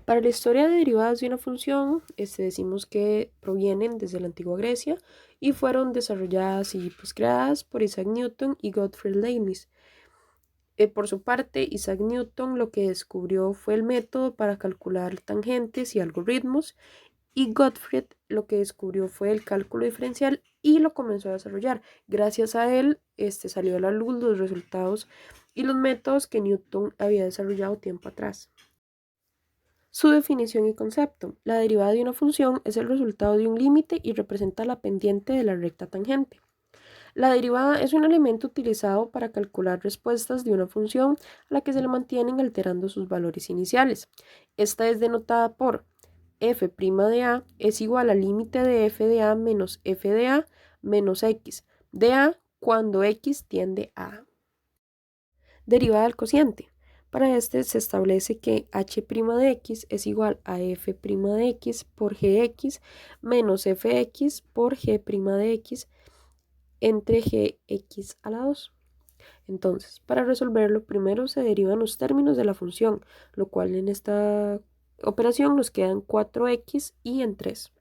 Para la historia de derivadas de una función, decimos que provienen desde la antigua Grecia y fueron desarrolladas y pues, creadas por Isaac Newton y Gottfried Leibniz. Por su parte, Isaac Newton lo que descubrió fue el método para calcular tangentes y algoritmos, y Gottfried lo que descubrió fue el cálculo diferencial y lo comenzó a desarrollar. Gracias a él, salió a la luz los resultados y los métodos que Newton había desarrollado tiempo atrás. Su definición y concepto. La derivada de una función es el resultado de un límite y representa la pendiente de la recta tangente. La derivada es un elemento utilizado para calcular respuestas de una función a la que se le mantienen alterando sus valores iniciales. Esta es denotada por f' de a es igual al límite de f de a menos f de a menos x de a cuando x tiende a a. Derivada del cociente. Para este se establece que h' de x es igual a f' de x por gx menos fx por g' de x entre gx a la 2. Entonces, para resolverlo, primero se derivan los términos de la función, lo cual en esta operación nos quedan 4x y en 3.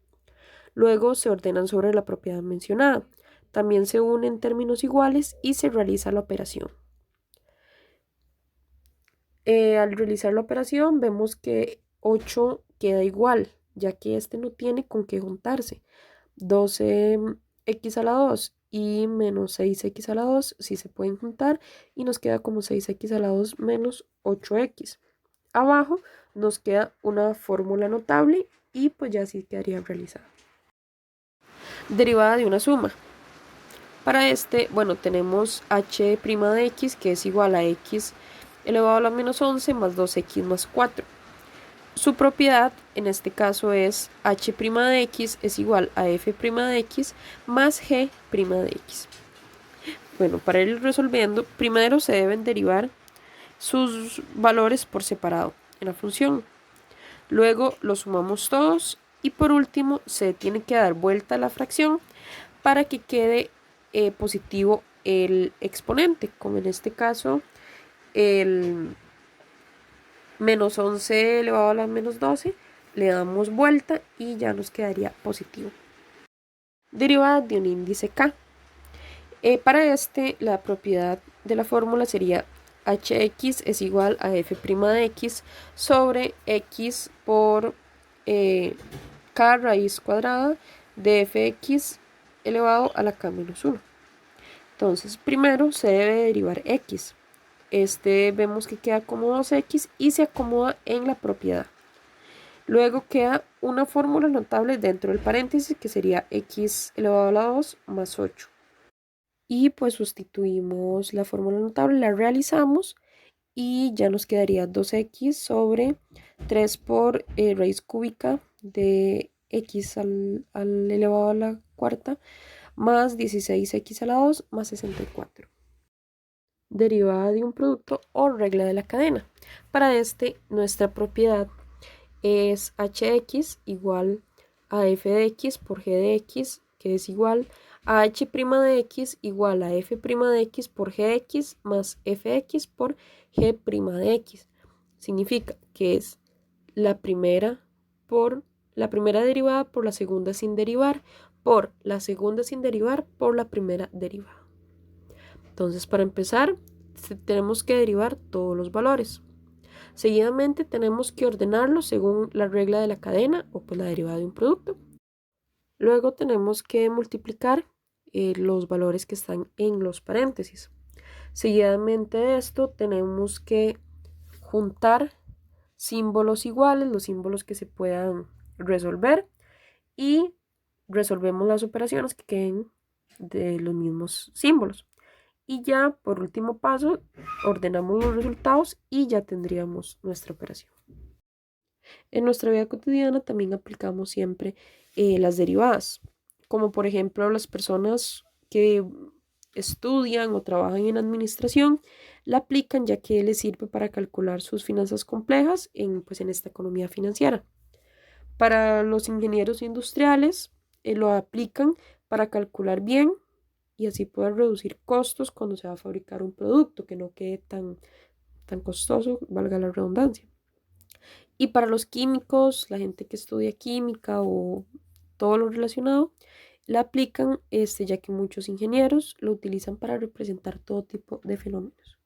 Luego se ordenan sobre la propiedad mencionada. También se unen términos iguales y se realiza la operación. Al realizar la operación vemos que 8 queda igual, ya que este no tiene con qué juntarse. 12x a la 2 y menos 6x a la 2 sí se pueden juntar y nos queda como 6x a la 2 menos 8x. Abajo nos queda una fórmula notable y pues ya sí quedaría realizada. Derivada de una suma. Para tenemos h' de x que es igual a x elevado a la menos 11 más 2x más 4. Su propiedad en este caso es h' de x es igual a f' de x más g' de x. Bueno, para ir resolviendo, primero se deben derivar sus valores por separado en la función. Luego los sumamos todos y por último se tiene que dar vuelta a la fracción para que quede positivo el exponente, como en este caso el menos 11 elevado a la menos 12, le damos vuelta y ya nos quedaría positivo. Derivada de un índice k. Para la propiedad de la fórmula sería hx es igual a f' de x sobre x por k raíz cuadrada de fx elevado a la k menos 1. Entonces, primero se debe derivar x. Vemos que queda como 2x y se acomoda en la propiedad. Luego queda una fórmula notable dentro del paréntesis que sería x elevado a la 2 más 8. Y pues sustituimos la fórmula notable, la realizamos y ya nos quedaría 2x sobre 3 por raíz cúbica de x al elevado a la cuarta más 16x a la 2 más 64. Derivada de un producto o regla de la cadena. Para nuestra propiedad es hx igual a f de x por g de x, que es igual a h' de x igual a f' de x por gx más fx por g' de x. Significa que es la primera derivada por la segunda sin derivar, por la segunda sin derivar por la primera derivada. Entonces, para empezar, tenemos que derivar todos los valores. Seguidamente tenemos que ordenarlos según la regla de la cadena o pues la derivada de un producto. Luego tenemos que multiplicar los valores que están en los paréntesis. Seguidamente de esto tenemos que juntar símbolos iguales, los símbolos que se puedan resolver, y resolvemos las operaciones que queden de los mismos símbolos. Y ya por último paso ordenamos los resultados y ya tendríamos nuestra operación. En nuestra vida cotidiana también aplicamos siempre las derivadas, como por ejemplo las personas que estudian o trabajan en administración la aplican ya que les sirve para calcular sus finanzas complejas en esta economía financiera. Para los ingenieros industriales lo aplican para calcular bien y así poder reducir costos cuando se va a fabricar un producto que no quede tan costoso, valga la redundancia. Y para los químicos, la gente que estudia química o todo lo relacionado, la aplican ya que muchos ingenieros lo utilizan para representar todo tipo de fenómenos.